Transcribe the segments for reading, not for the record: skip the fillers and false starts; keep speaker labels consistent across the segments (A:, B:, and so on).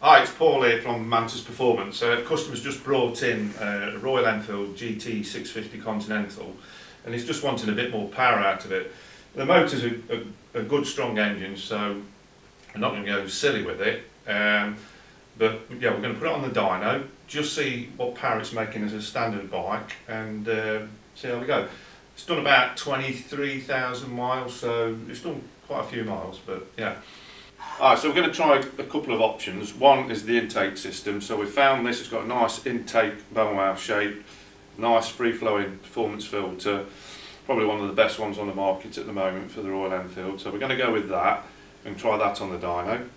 A: Hi, it's Paul here from Mantis Performance. Customers just brought in a Royal Enfield GT 650 Continental, and he's just wanting a bit more power out of it. The motor's a good strong engine, so I'm not going to go silly with it. But yeah, we're going to put it on the dyno, just see what power it's making as a standard bike, and see how we go. It's done about 23,000 miles, so it's done quite a few miles, but yeah. Alright, so we're going to try a couple of options. One is the intake system. So we found this, it's got a nice intake bell mouth shape, nice free-flowing performance filter, probably one of the best ones on the market at the moment for the Royal Enfield. So we're going to go with that and try that on the dyno.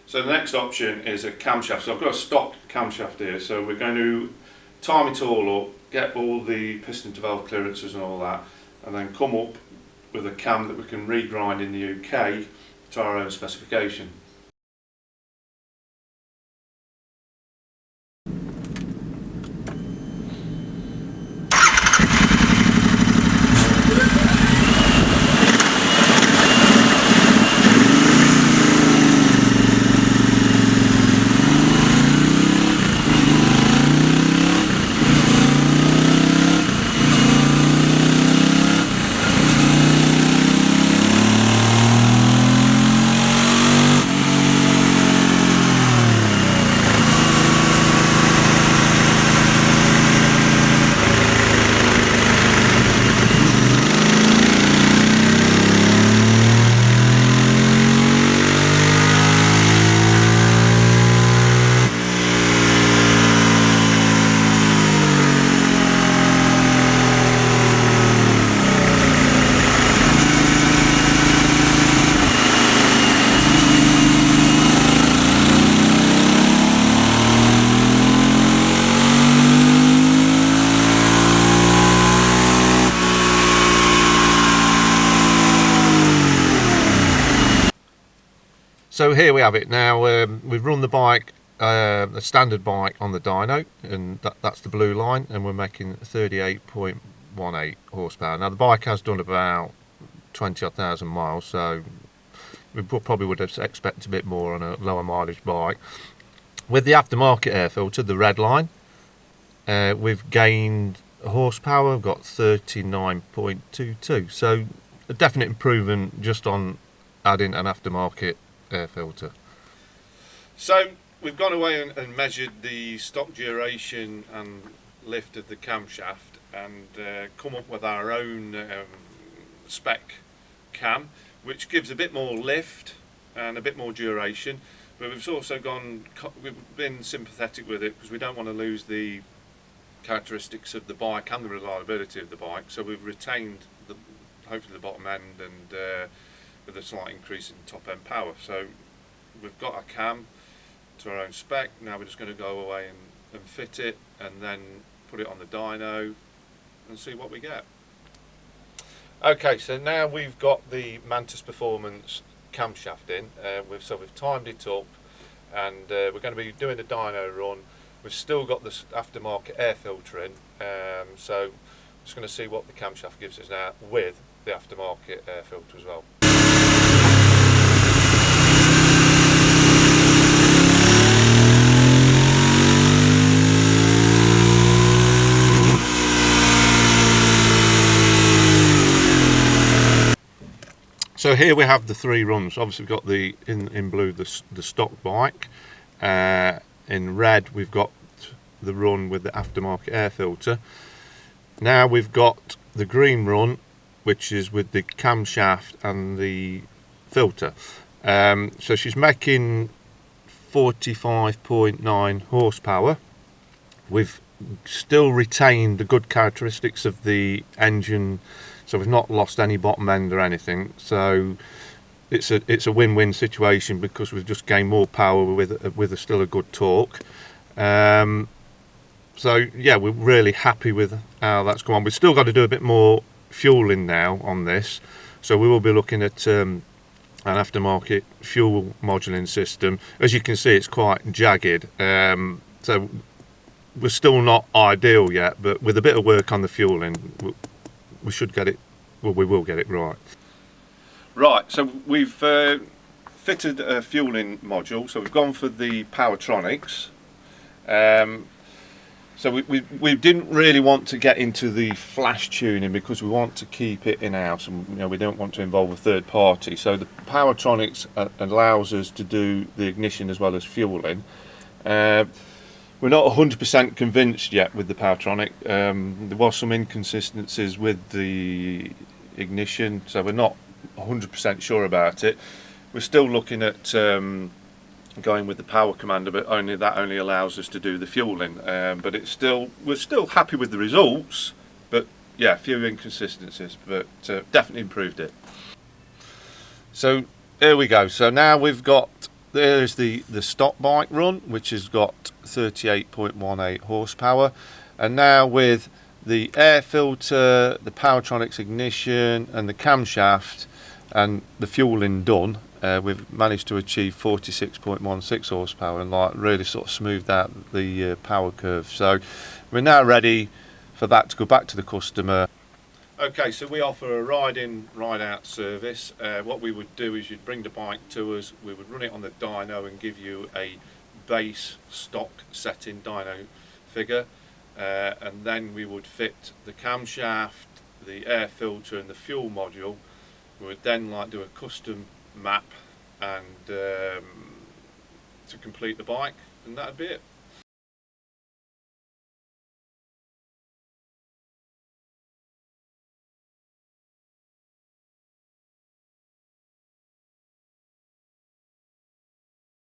A: So the next option is a camshaft. So I've got a stock camshaft here, so we're going to time it all up, get all the piston to valve clearances and all that, and then come up with a cam that we can regrind in the UK to our own specification. So here we have it now. We've run the bike, a standard bike on the dyno, and that's the blue line, and we're making 38.18 horsepower. Now the bike has done about 20,000 miles, so we probably would have expected a bit more on a lower mileage bike. With the aftermarket air filter, the red line, we've gained horsepower, we've got 39.22, so a definite improvement just on adding an aftermarket air filter. So we've gone away and measured the stock duration and lift of the camshaft, and come up with our own spec cam, which gives a bit more lift and a bit more duration, but we've also been sympathetic with it because we don't want to lose the characteristics of the bike and the reliability of the bike, so we've retained hopefully the bottom end and with a slight increase in top end power. So we've got our cam to our own spec. Now we're just going to go away and fit it, and then put it on the dyno and see what we get. Okay, so now we've got the Mantis Performance camshaft in. So we've timed it up, and we're going to be doing the dyno run. We've still got the aftermarket air filter in, so just going to see what the camshaft gives us now with the aftermarket air filter as well. So here we have the three runs. Obviously we've got the in blue the stock bike, in red we've got the run with the aftermarket air filter. Now we've got the green run, which is with the camshaft and the filter. So she's making 45.9 horsepower. We've still retained the good characteristics of the engine, so we've not lost any bottom end or anything. So it's a win-win situation because we've just gained more power with still a good torque. So yeah, we're really happy with how that's gone. We've still got to do a bit more fueling now on this, so we will be looking at an aftermarket fuel moduling system. As you can see, it's quite jagged, so we're still not ideal yet, but with a bit of work on the fueling, we should get it, well, we will get it right. Right, so we've fitted a fueling module, so we've gone for the Powertronics. So we didn't really want to get into the flash tuning because we want to keep it in-house, and we don't want to involve a third party. So the Powertronics allows us to do the ignition as well as fueling. We're not 100% convinced yet with the Powertronic. There was some inconsistencies with the ignition, so we're not 100% sure about it. We're still looking at going with the power commander, but that only allows us to do the fueling. But we're still happy with the results. But yeah, a few inconsistencies, but definitely improved it. So here we go. So now there's the stock bike run, which has got 38.18 horsepower, and now with the air filter, the Powertronics ignition, and the camshaft, and the fueling done, we've managed to achieve 46.16 horsepower and really sort of smoothed out the power curve. So we're now ready for that to go back to the customer. Okay, so we offer a ride-in, ride-out service. What we would do is you'd bring the bike to us, we would run it on the dyno and give you a base stock setting dyno figure, and then we would fit the camshaft, the air filter and the fuel module. We would then do a custom map and to complete the bike, and that'd be it.